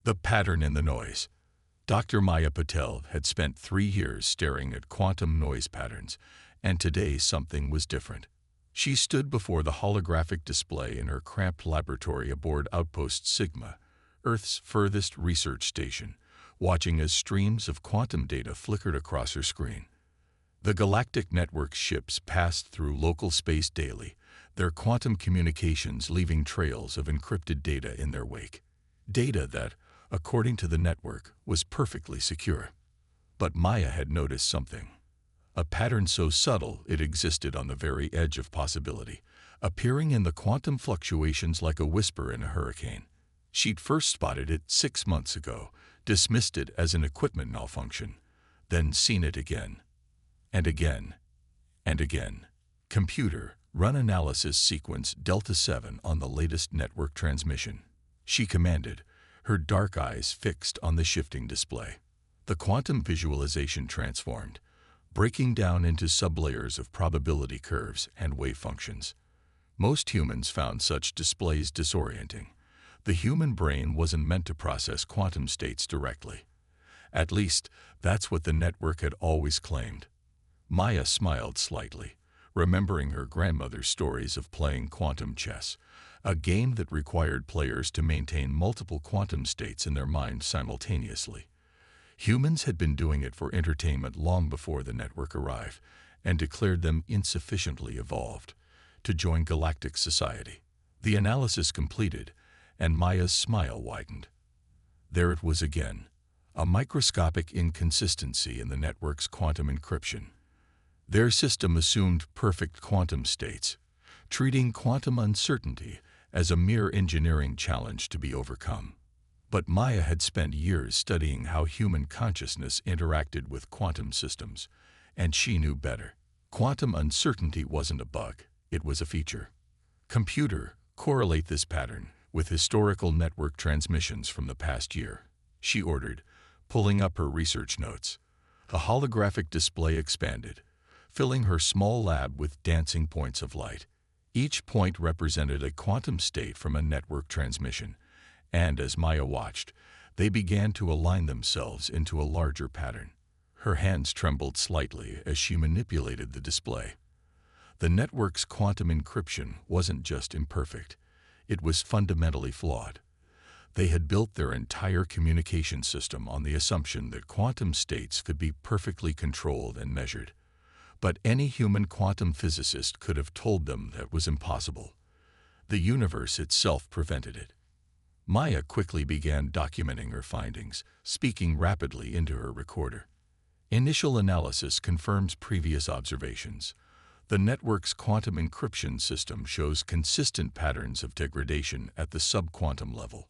The pattern in the noise. Dr. Maya Patel had spent 3 years staring at quantum noise patterns, and today something was different. She stood before the holographic display in her cramped laboratory aboard Outpost Sigma, Earth's furthest research station, watching as streams of quantum data flickered across her screen. The Galactic network's ships passed through local space daily, their quantum communications leaving trails of encrypted data in their wake. Data that, according to the network, was perfectly secure. But Maya had noticed something. A pattern so subtle it existed on the very edge of possibility, appearing in the quantum fluctuations like a whisper in a hurricane. She'd first spotted it 6 months ago, dismissed it as an equipment malfunction, then seen it again, and again, and again. Computer, run analysis sequence Delta 7 on the latest network transmission, she commanded, her dark eyes fixed on the shifting display. The quantum visualization transformed, breaking down into sublayers of probability curves and wave functions. Most humans found such displays disorienting. The human brain wasn't meant to process quantum states directly. At least, that's what the network had always claimed. Maya smiled slightly, remembering her grandmother's stories of playing quantum chess, a game that required players to maintain multiple quantum states in their mind simultaneously. Humans had been doing it for entertainment long before the network arrived, and declared them insufficiently evolved to join galactic society. The analysis completed, and Maya's smile widened. There it was again, a microscopic inconsistency in the network's quantum encryption. Their system assumed perfect quantum states, treating quantum uncertainty as a mere engineering challenge to be overcome. But Maya had spent years studying how human consciousness interacted with quantum systems, and she knew better. Quantum uncertainty wasn't a bug, it was a feature. Computer, correlate this pattern with historical network transmissions from the past year, she ordered, pulling up her research notes. A holographic display expanded, filling her small lab with dancing points of light. Each point represented a quantum state from a network transmission, and as Maya watched, they began to align themselves into a larger pattern. Her hands trembled slightly as she manipulated the display. The network's quantum encryption wasn't just imperfect, it was fundamentally flawed. They had built their entire communication system on the assumption that quantum states could be perfectly controlled and measured. But any human quantum physicist could have told them that was impossible. The universe itself prevented it. Maya quickly began documenting her findings, speaking rapidly into her recorder. Initial analysis confirms previous observations. The network's quantum encryption system shows consistent patterns of degradation at the subquantum level.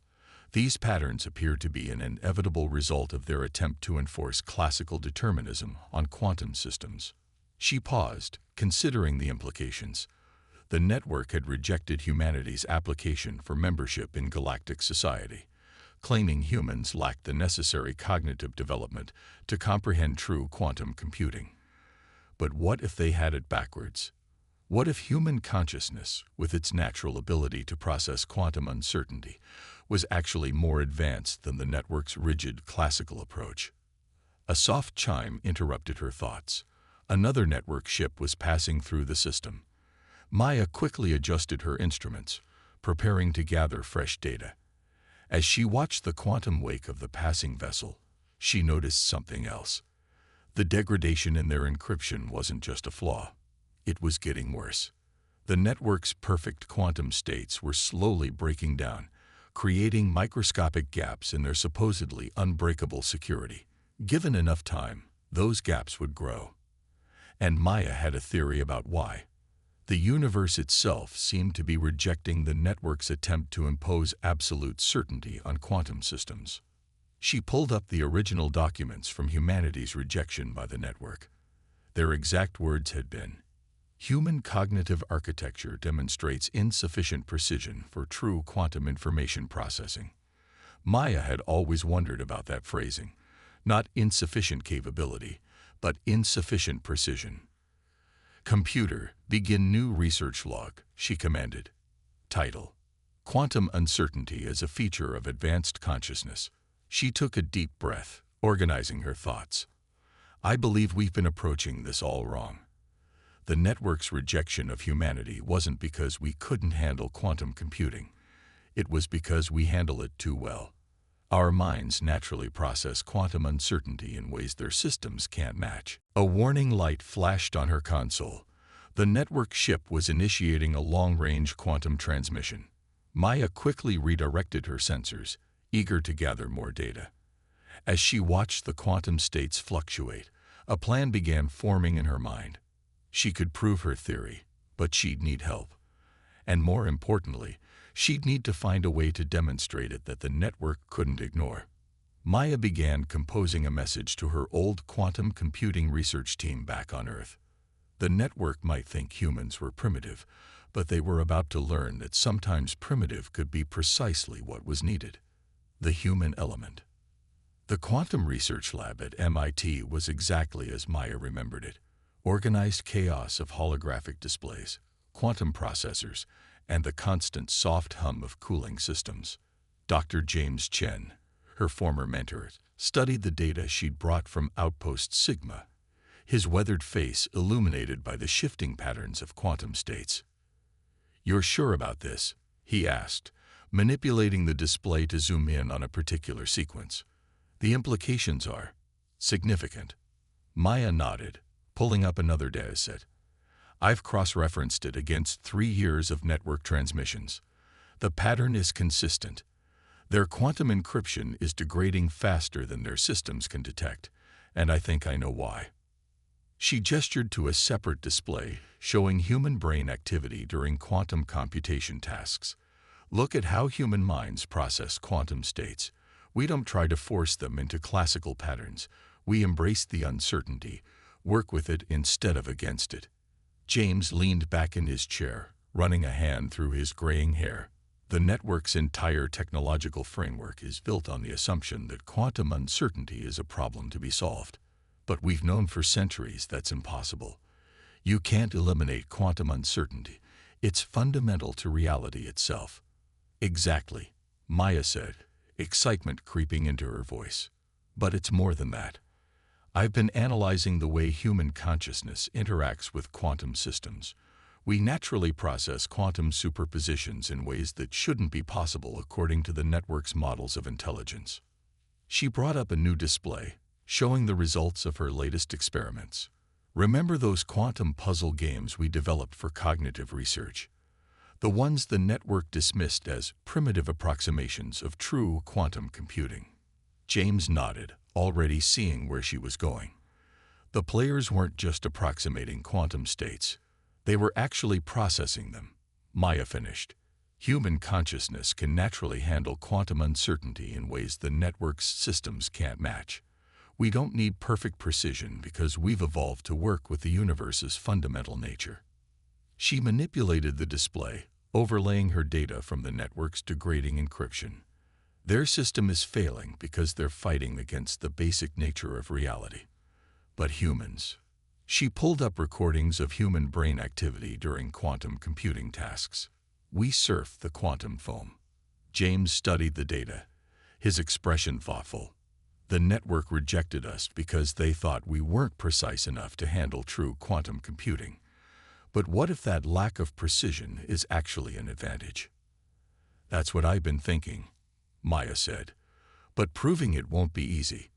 These patterns appear to be an inevitable result of their attempt to enforce classical determinism on quantum systems. She paused, considering the implications. The network had rejected humanity's application for membership in galactic society, claiming humans lacked the necessary cognitive development to comprehend true quantum computing. But what if they had it backwards? What if human consciousness, with its natural ability to process quantum uncertainty, was actually more advanced than the network's rigid classical approach? A soft chime interrupted her thoughts. Another network ship was passing through the system. Maya quickly adjusted her instruments, preparing to gather fresh data. As she watched the quantum wake of the passing vessel, she noticed something else. The degradation in their encryption wasn't just a flaw. It was getting worse. The network's perfect quantum states were slowly breaking down, creating microscopic gaps in their supposedly unbreakable security. Given enough time, those gaps would grow. And Maya had a theory about why. The universe itself seemed to be rejecting the network's attempt to impose absolute certainty on quantum systems. She pulled up the original documents from humanity's rejection by the network. Their exact words had been, "Human cognitive architecture demonstrates insufficient precision for true quantum information processing." Maya had always wondered about that phrasing. Not insufficient capability, but insufficient precision. "Computer, begin new research log," she commanded. Title: Quantum Uncertainty as a Feature of Advanced Consciousness. She took a deep breath, organizing her thoughts. I believe we've been approaching this all wrong. The network's rejection of humanity wasn't because we couldn't handle quantum computing. It was because we handle it too well. Our minds naturally process quantum uncertainty in ways their systems can't match. A warning light flashed on her console. The network ship was initiating a long-range quantum transmission. Maya quickly redirected her sensors, eager to gather more data. As she watched the quantum states fluctuate, a plan began forming in her mind. She could prove her theory, but she'd need help. And more importantly, she'd need to find a way to demonstrate it that the network couldn't ignore. Maya began composing a message to her old quantum computing research team back on Earth. The network might think humans were primitive, but they were about to learn that sometimes primitive could be precisely what was needed: the human element. The quantum research lab at MIT was exactly as Maya remembered it: organized chaos of holographic displays, quantum processors, and the constant soft hum of cooling systems. Dr. James Chen, her former mentor, studied the data she'd brought from Outpost Sigma, his weathered face illuminated by the shifting patterns of quantum states. "You're sure about this?" he asked, manipulating the display to zoom in on a particular sequence. "The implications are significant." Maya nodded, pulling up another dataset. "I've cross-referenced it against 3 years of network transmissions. The pattern is consistent. Their quantum encryption is degrading faster than their systems can detect, and I think I know why." She gestured to a separate display showing human brain activity during quantum computation tasks. "Look at how human minds process quantum states. We don't try to force them into classical patterns. We embrace the uncertainty, work with it instead of against it." James leaned back in his chair, running a hand through his graying hair. "The network's entire technological framework is built on the assumption that quantum uncertainty is a problem to be solved. But we've known for centuries that's impossible. You can't eliminate quantum uncertainty. It's fundamental to reality itself." "Exactly," Maya said, excitement creeping into her voice. "But it's more than that. I've been analyzing the way human consciousness interacts with quantum systems. We naturally process quantum superpositions in ways that shouldn't be possible according to the network's models of intelligence." She brought up a new display, showing the results of her latest experiments. "Remember those quantum puzzle games we developed for cognitive research? The ones the network dismissed as primitive approximations of true quantum computing?" James nodded, already seeing where she was going. "The players weren't just approximating quantum states. They were actually processing them," Maya finished. "Human consciousness can naturally handle quantum uncertainty in ways the network's systems can't match. We don't need perfect precision because we've evolved to work with the universe's fundamental nature." She manipulated the display, overlaying her data from the network's degrading encryption. "Their system is failing because they're fighting against the basic nature of reality. But humans..." She pulled up recordings of human brain activity during quantum computing tasks. "We surf the quantum foam." James studied the data, his expression thoughtful. "The network rejected us because they thought we weren't precise enough to handle true quantum computing. But what if that lack of precision is actually an advantage?" "That's what I've been thinking," Maya said. "But proving it won't be easy.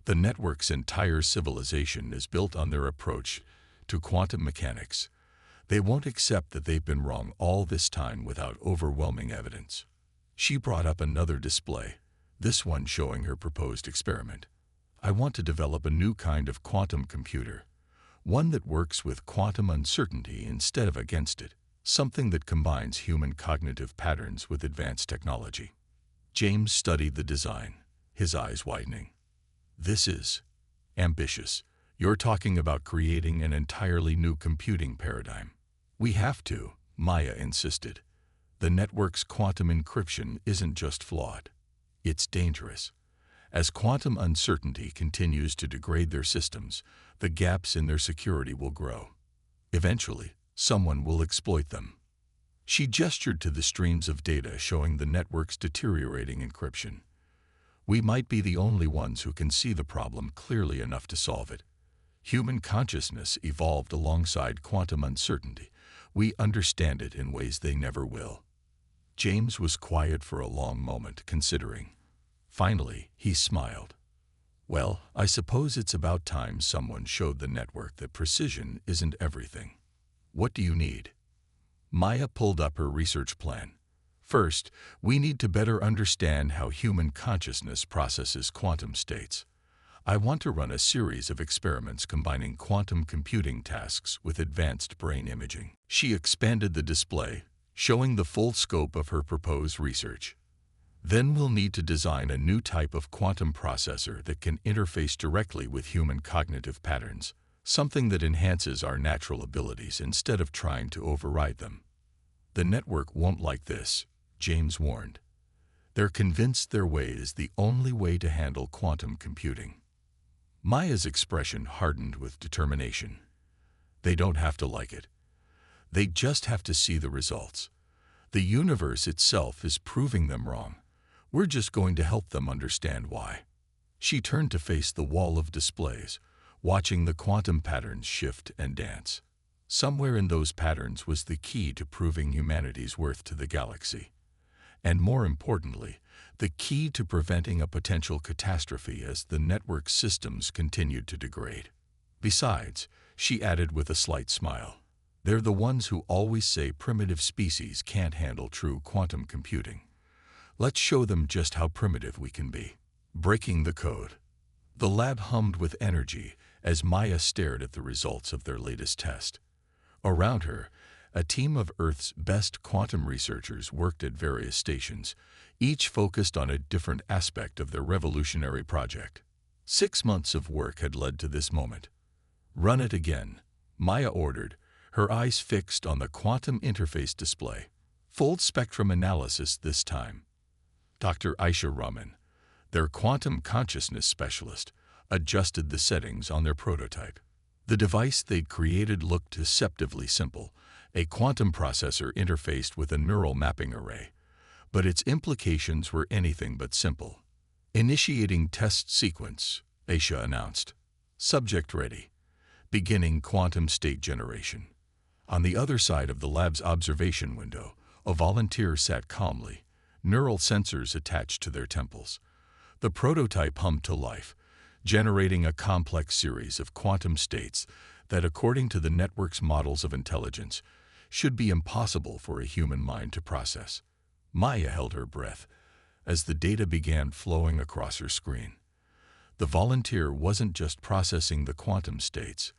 The network's entire civilization is built on their approach to quantum mechanics. They won't accept that they've been wrong all this time without overwhelming evidence." She brought up another display, this one showing her proposed experiment. "I want to develop a new kind of quantum computer, one that works with quantum uncertainty instead of against it, something that combines human cognitive patterns with advanced technology." James studied the design, his eyes widening. "This is ambitious. You're talking about creating an entirely new computing paradigm." "We have to," Maya insisted. "The network's quantum encryption isn't just flawed. It's dangerous. As quantum uncertainty continues to degrade their systems, the gaps in their security will grow. Eventually, someone will exploit them." She gestured to the streams of data showing the network's deteriorating encryption. We might be the only ones who can see the problem clearly enough to solve it. Human consciousness evolved alongside quantum uncertainty. We understand it in ways they never will. James was quiet for a long moment, considering. Finally, he smiled. Well, I suppose it's about time someone showed the network that precision isn't everything. What do you need? Maya pulled up her research plan. First, we need to better understand how human consciousness processes quantum states. I want to run a series of experiments combining quantum computing tasks with advanced brain imaging. She expanded the display, showing the full scope of her proposed research. Then we'll need to design a new type of quantum processor that can interface directly with human cognitive patterns, something that enhances our natural abilities instead of trying to override them. The network won't like this, James warned. They're convinced their way is the only way to handle quantum computing. Maya's expression hardened with determination. They don't have to like it. They just have to see the results. The universe itself is proving them wrong. We're just going to help them understand why. She turned to face the wall of displays, watching the quantum patterns shift and dance. Somewhere in those patterns was the key to proving humanity's worth to the galaxy. And more importantly, the key to preventing a potential catastrophe as the network's systems continued to degrade. Besides, she added with a slight smile, they're the ones who always say primitive species can't handle true quantum computing. Let's show them just how primitive we can be. Breaking the code. The lab hummed with energy as Maya stared at the results of their latest test. Around her, a team of Earth's best quantum researchers worked at various stations, each focused on a different aspect of their revolutionary project. 6 months of work had led to this moment. Run it again, Maya ordered, her eyes fixed on the quantum interface display. Full spectrum analysis this time. Dr. Aisha Rahman, their quantum consciousness specialist, adjusted the settings on their prototype. The device they'd created looked deceptively simple, a quantum processor interfaced with a neural mapping array. But its implications were anything but simple. Initiating test sequence, Aisha announced. Subject ready. Beginning quantum state generation. On the other side of the lab's observation window, a volunteer sat calmly, neural sensors attached to their temples. The prototype hummed to life, generating a complex series of quantum states that, according to the network's models of intelligence, should be impossible for a human mind to process. Maya held her breath as the data began flowing across her screen. The volunteer wasn't just processing the quantum states,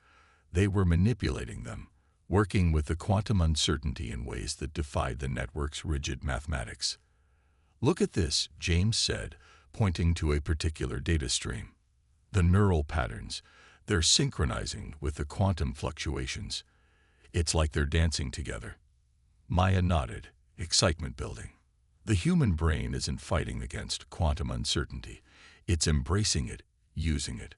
they were manipulating them, working with the quantum uncertainty in ways that defied the network's rigid mathematics. Look at this, James said, pointing to a particular data stream. The neural patterns, they're synchronizing with the quantum fluctuations. It's like they're dancing together. Maya nodded, excitement building. The human brain isn't fighting against quantum uncertainty. It's embracing it, using it.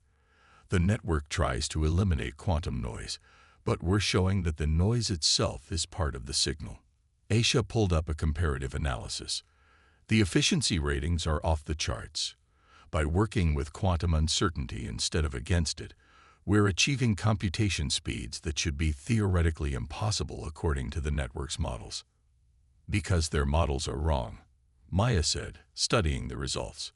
The network tries to eliminate quantum noise, but we're showing that the noise itself is part of the signal. Aisha pulled up a comparative analysis. The efficiency ratings are off the charts. By working with quantum uncertainty instead of against it, we're achieving computation speeds that should be theoretically impossible according to the network's models. Because their models are wrong, Maya said, studying the results.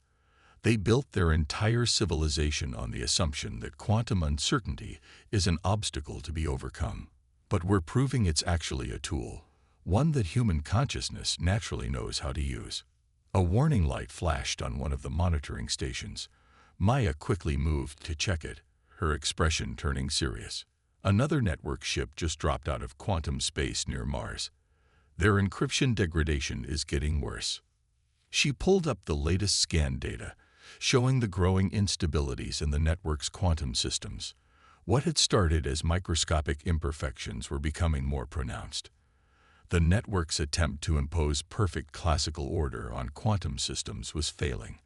They built their entire civilization on the assumption that quantum uncertainty is an obstacle to be overcome. But we're proving it's actually a tool, one that human consciousness naturally knows how to use. A warning light flashed on one of the monitoring stations. Maya quickly moved to check it, her expression turning serious. Another network ship just dropped out of quantum space near Mars. Their encryption degradation is getting worse. She pulled up the latest scan data, showing the growing instabilities in the network's quantum systems. What had started as microscopic imperfections were becoming more pronounced. The network's attempt to impose perfect classical order on quantum systems was failing,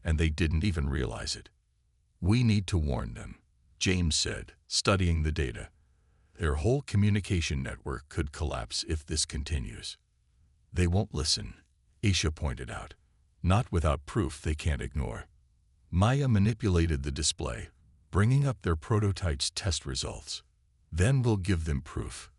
and they didn't even realize it. We need to warn them, James said, studying the data. Their whole communication network could collapse if this continues. They won't listen, Aisha pointed out. not without proof they can't ignore. Maya manipulated the display, bringing up their prototype's test results. Then we'll give them proof.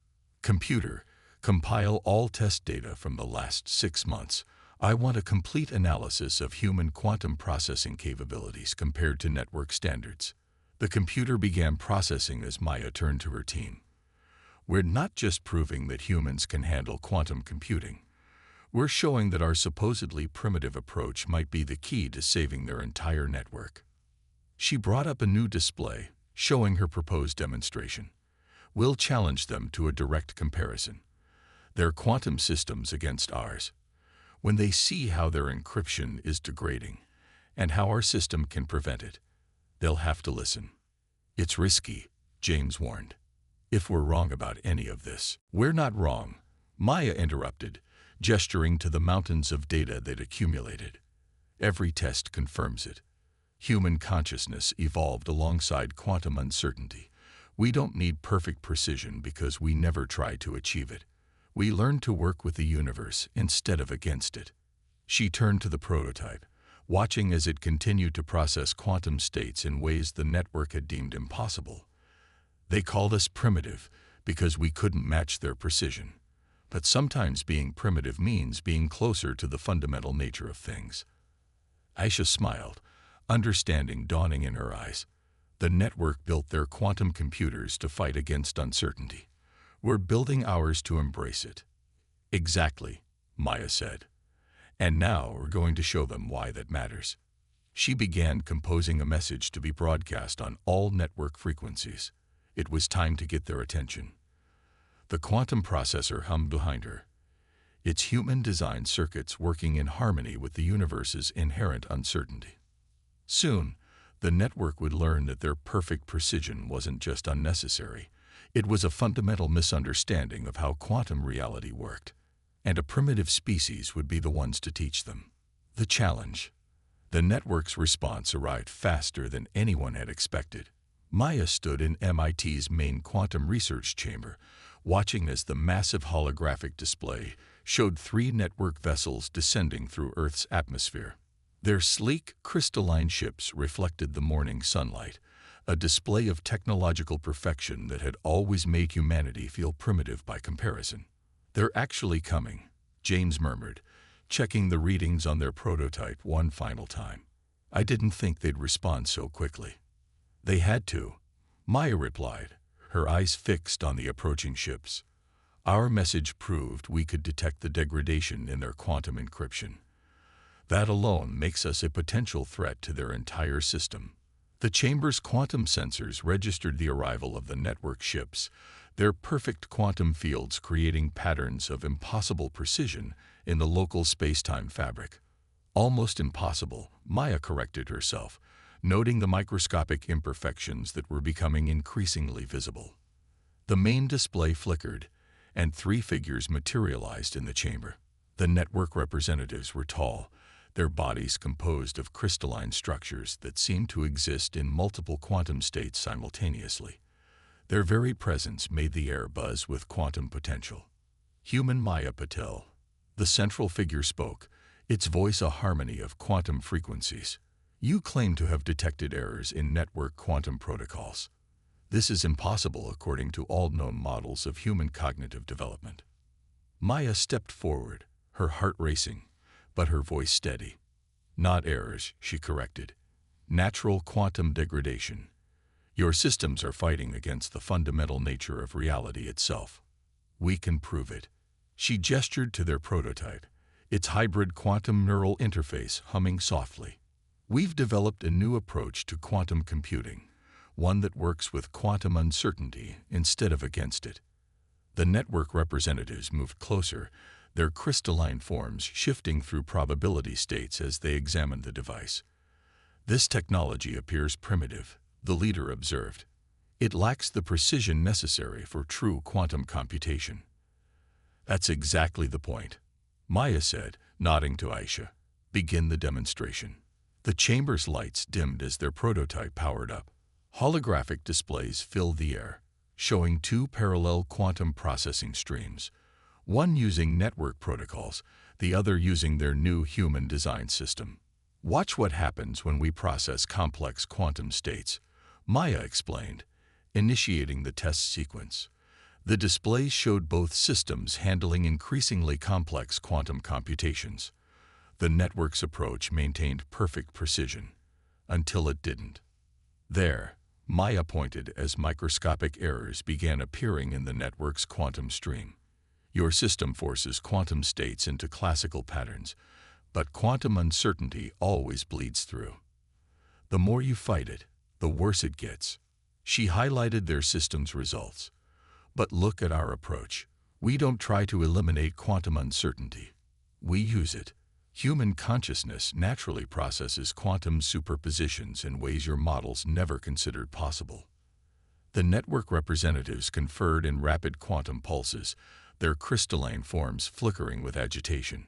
Computer, compile all test data from the last 6 months. I want a complete analysis of human quantum processing capabilities compared to network standards. The computer began processing as Maya turned to her team. We're not just proving that humans can handle quantum computing. We're showing that our supposedly primitive approach might be the key to saving their entire network. She brought up a new display, showing her proposed demonstration. We'll challenge them to a direct comparison. Their quantum systems against ours. When they see how their encryption is degrading, and how our system can prevent it, they'll have to listen. It's risky, James warned. If we're wrong about any of this. We're not wrong, Maya interrupted, gesturing to the mountains of data they'd accumulated. Every test confirms it. Human consciousness evolved alongside quantum uncertainty. We don't need perfect precision because we never try to achieve it. We learned to work with the universe instead of against it. She turned to the prototype, watching as it continued to process quantum states in ways the network had deemed impossible. They called us primitive because we couldn't match their precision. But sometimes being primitive means being closer to the fundamental nature of things. Aisha smiled, understanding dawning in her eyes. The network built their quantum computers to fight against uncertainty. We're building ours to embrace it. Exactly, Maya said. And now we're going to show them why that matters. She began composing a message to be broadcast on all network frequencies. It was time to get their attention. The quantum processor hummed behind her, its human-designed circuits working in harmony with the universe's inherent uncertainty. Soon, the network would learn that their perfect precision wasn't just unnecessary. It was a fundamental misunderstanding of how quantum reality worked, and a primitive species would be the ones to teach them. The challenge. The network's response arrived faster than anyone had expected. Maya stood in MIT's main quantum research chamber, watching as the massive holographic display showed 3 network vessels descending through Earth's atmosphere. Their sleek, crystalline ships reflected the morning sunlight, a display of technological perfection that had always made humanity feel primitive by comparison. They're actually coming, James murmured, checking the readings on their prototype one final time. I didn't think they'd respond so quickly. They had to, Maya replied, her eyes fixed on the approaching ships. Our message proved we could detect the degradation in their quantum encryption. That alone makes us a potential threat to their entire system. The chamber's quantum sensors registered the arrival of the network ships, their perfect quantum fields creating patterns of impossible precision in the local space-time fabric. Almost impossible, Maya corrected herself, noting the microscopic imperfections that were becoming increasingly visible. The main display flickered, and 3 figures materialized in the chamber. The network representatives were tall, their bodies composed of crystalline structures that seemed to exist in multiple quantum states simultaneously. Their very presence made the air buzz with quantum potential. Human Maya Patel, the central figure, spoke, its voice a harmony of quantum frequencies. You claim to have detected errors in network quantum protocols. This is impossible according to all known models of human cognitive development. Maya stepped forward, her heart racing, but her voice steady. Not errors, she corrected. Natural quantum degradation. Your systems are fighting against the fundamental nature of reality itself. We can prove it. She gestured to their prototype, its hybrid quantum neural interface humming softly. We've developed a new approach to quantum computing, one that works with quantum uncertainty instead of against it. The network representatives moved closer, their crystalline forms shifting through probability states as they examined the device. This technology appears primitive, the leader observed. It lacks the precision necessary for true quantum computation. That's exactly the point, Maya said, nodding to Aisha. Begin the demonstration. The chamber's lights dimmed as their prototype powered up. Holographic displays filled the air, showing 2 parallel quantum processing streams, one using network protocols, the other using their new human design system. Watch what happens when we process complex quantum states, Maya explained, initiating the test sequence. The display showed both systems handling increasingly complex quantum computations. The network's approach maintained perfect precision, until it didn't. There, Maya pointed as microscopic errors began appearing in the network's quantum stream. Your system forces quantum states into classical patterns, but quantum uncertainty always bleeds through. The more you fight it, the worse it gets. She highlighted their system's results. But look at our approach. We don't try to eliminate quantum uncertainty. We use it. Human consciousness naturally processes quantum superpositions in ways your models never considered possible. The network representatives conferred in rapid quantum pulses, their crystalline forms flickering with agitation.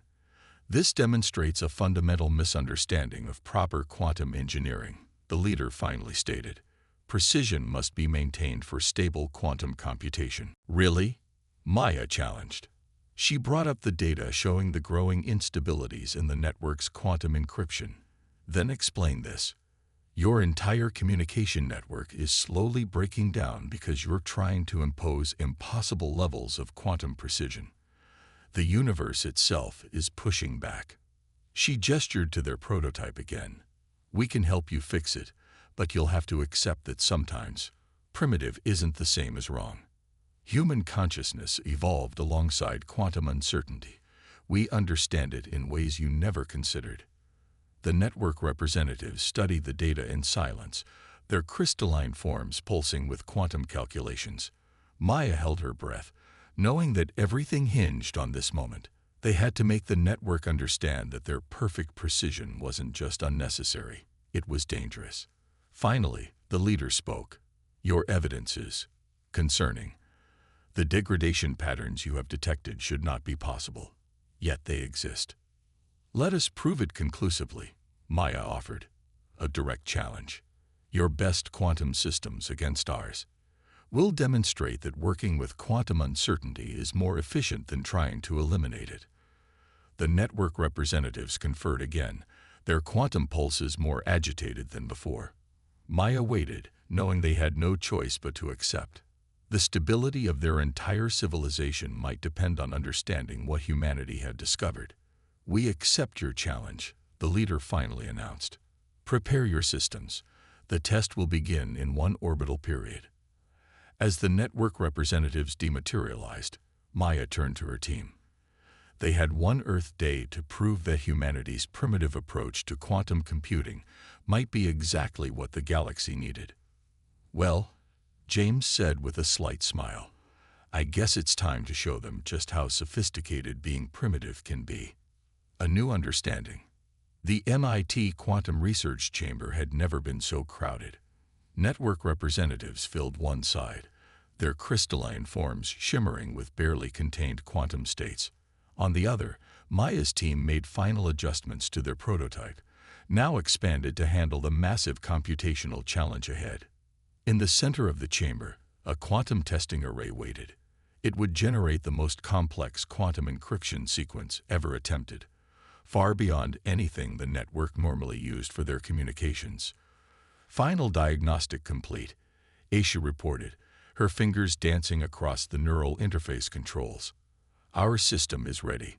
This demonstrates a fundamental misunderstanding of proper quantum engineering, the leader finally stated. Precision must be maintained for stable quantum computation. Really? Maya challenged. She brought up the data showing the growing instabilities in the network's quantum encryption, then explained this. Your entire communication network is slowly breaking down because you're trying to impose impossible levels of quantum precision. The universe itself is pushing back. She gestured to their prototype again. We can help you fix it, but you'll have to accept that sometimes primitive isn't the same as wrong. Human consciousness evolved alongside quantum uncertainty. We understand it in ways you never considered. The network representatives studied the data in silence, their crystalline forms pulsing with quantum calculations. Maya held her breath, knowing that everything hinged on this moment. They had to make the network understand that their perfect precision wasn't just unnecessary, it was dangerous. Finally, the leader spoke. Your evidence is concerning. The degradation patterns you have detected should not be possible, yet they exist. Let us prove it conclusively, Maya offered. A direct challenge. Your best quantum systems against ours. We'll demonstrate that working with quantum uncertainty is more efficient than trying to eliminate it. The network representatives conferred again, their quantum pulses more agitated than before. Maya waited, knowing they had no choice but to accept. The stability of their entire civilization might depend on understanding what humanity had discovered. We accept your challenge, the leader finally announced. Prepare your systems. The test will begin in one orbital period. As the network representatives dematerialized, Maya turned to her team. They had one Earth day to prove that humanity's primitive approach to quantum computing might be exactly what the galaxy needed. Well, James said with a slight smile, I guess it's time to show them just how sophisticated being primitive can be. A new understanding. The MIT Quantum Research Chamber had never been so crowded. Network representatives filled one side, their crystalline forms shimmering with barely contained quantum states. On the other, Maya's team made final adjustments to their prototype, now expanded to handle the massive computational challenge ahead. In the center of the chamber, a quantum testing array waited. It would generate the most complex quantum encryption sequence ever attempted, far beyond anything the network normally used for their communications. Final diagnostic complete, Aisha reported, her fingers dancing across the neural interface controls. Our system is ready.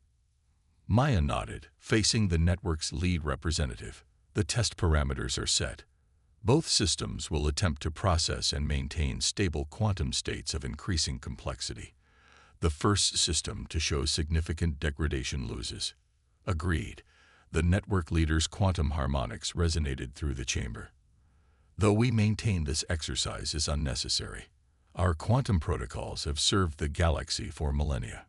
Maya nodded, facing the network's lead representative. The test parameters are set. Both systems will attempt to process and maintain stable quantum states of increasing complexity. The first system to show significant degradation loses. Agreed. The network leader's quantum harmonics resonated through the chamber. Though we maintain this exercise is unnecessary, our quantum protocols have served the galaxy for millennia.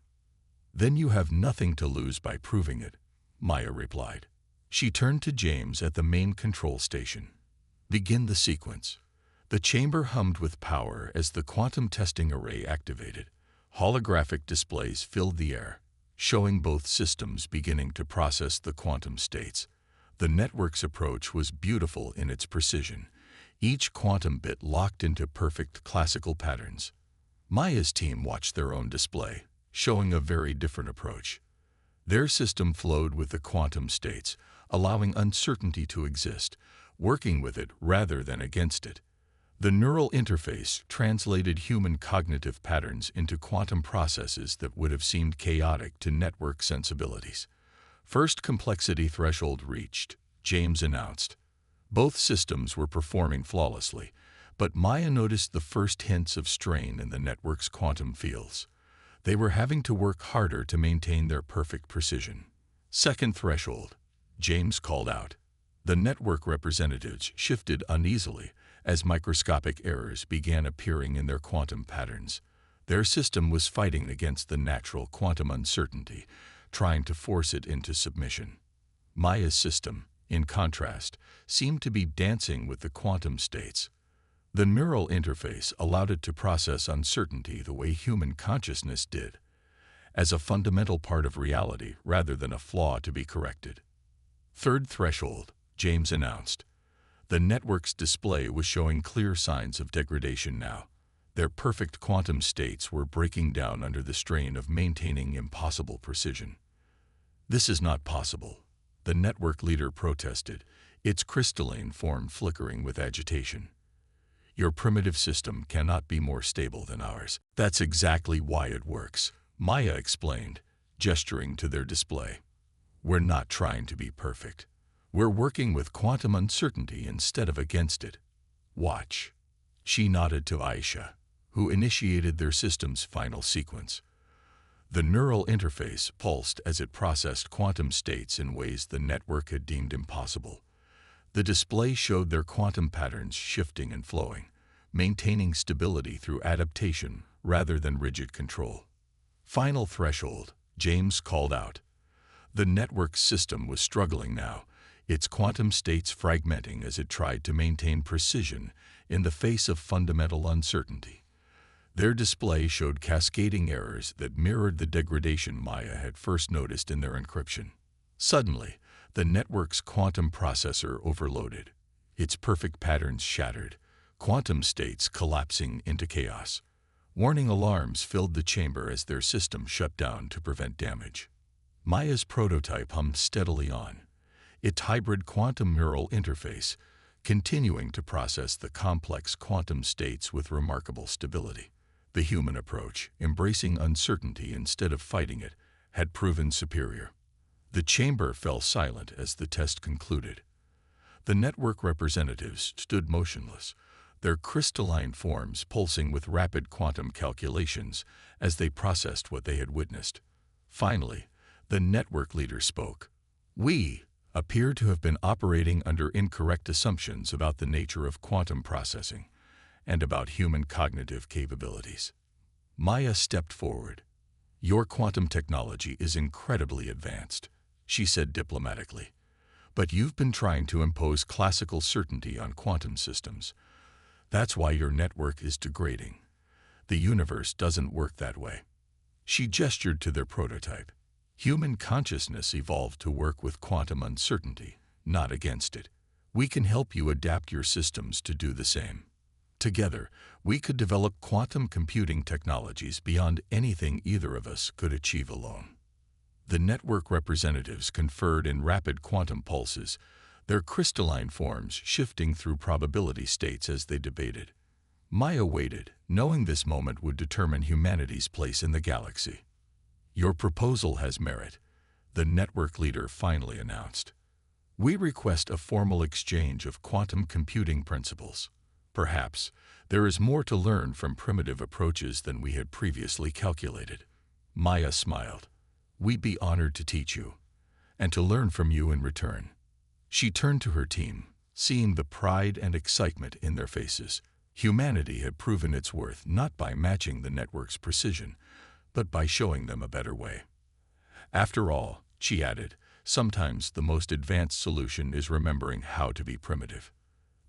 Then you have nothing to lose by proving it, Maya replied. She turned to James at the main control station. Begin the sequence. The chamber hummed with power as the quantum testing array activated. Holographic displays filled the air, showing both systems beginning to process the quantum states. The network's approach was beautiful in its precision, each quantum bit locked into perfect classical patterns. Maya's team watched their own display, showing a very different approach. Their system flowed with the quantum states, allowing uncertainty to exist, working with it rather than against it. The neural interface translated human cognitive patterns into quantum processes that would have seemed chaotic to network sensibilities. First complexity threshold reached, James announced. Both systems were performing flawlessly, but Maya noticed the first hints of strain in the network's quantum fields. They were having to work harder to maintain their perfect precision. Second threshold, James called out. The network representatives shifted uneasily as microscopic errors began appearing in their quantum patterns. Their system was fighting against the natural quantum uncertainty, trying to force it into submission. Maya's system, in contrast, seemed to be dancing with the quantum states. The neural interface allowed it to process uncertainty the way human consciousness did, as a fundamental part of reality rather than a flaw to be corrected. Third threshold, James announced. The network's display was showing clear signs of degradation now. Their perfect quantum states were breaking down under the strain of maintaining impossible precision. This is not possible, the network leader protested, its crystalline form flickering with agitation. Your primitive system cannot be more stable than ours. That's exactly why it works, Maya explained, gesturing to their display. We're not trying to be perfect. We're working with quantum uncertainty instead of against it. Watch. She nodded to Aisha, who initiated their system's final sequence. The neural interface pulsed as it processed quantum states in ways the network had deemed impossible. The display showed their quantum patterns shifting and flowing, maintaining stability through adaptation rather than rigid control. Final threshold, James called out. The network's system was struggling now, its quantum states fragmenting as it tried to maintain precision in the face of fundamental uncertainty. Their display showed cascading errors that mirrored the degradation Maya had first noticed in their encryption. Suddenly, the network's quantum processor overloaded, its perfect patterns shattered, quantum states collapsing into chaos. Warning alarms filled the chamber as their system shut down to prevent damage. Maya's prototype hummed steadily on, its hybrid quantum neural interface continuing to process the complex quantum states with remarkable stability. The human approach, embracing uncertainty instead of fighting it, had proven superior. The chamber fell silent as the test concluded. The network representatives stood motionless, their crystalline forms pulsing with rapid quantum calculations as they processed what they had witnessed. Finally, the network leader spoke. We appear to have been operating under incorrect assumptions about the nature of quantum processing and about human cognitive capabilities. Maya stepped forward. Your quantum technology is incredibly advanced, she said diplomatically. But you've been trying to impose classical certainty on quantum systems. That's why your network is degrading. The universe doesn't work that way. She gestured to their prototype. Human consciousness evolved to work with quantum uncertainty, not against it. We can help you adapt your systems to do the same. Together, we could develop quantum computing technologies beyond anything either of us could achieve alone. The network representatives conferred in rapid quantum pulses, their crystalline forms shifting through probability states as they debated. Maya waited, knowing this moment would determine humanity's place in the galaxy. Your proposal has merit, the network leader finally announced. We request a formal exchange of quantum computing principles. Perhaps there is more to learn from primitive approaches than we had previously calculated. Maya smiled. We'd be honored to teach you, and to learn from you in return. She turned to her team, seeing the pride and excitement in their faces. Humanity had proven its worth not by matching the network's precision, but by showing them a better way. After all, she added, sometimes the most advanced solution is remembering how to be primitive.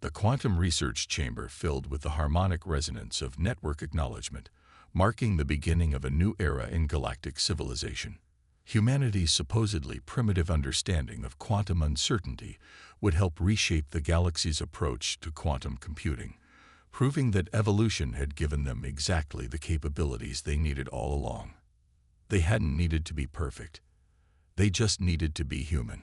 The quantum research chamber filled with the harmonic resonance of network acknowledgement, marking the beginning of a new era in galactic civilization. Humanity's supposedly primitive understanding of quantum uncertainty would help reshape the galaxy's approach to quantum computing, proving that evolution had given them exactly the capabilities they needed all along. They hadn't needed to be perfect. They just needed to be human.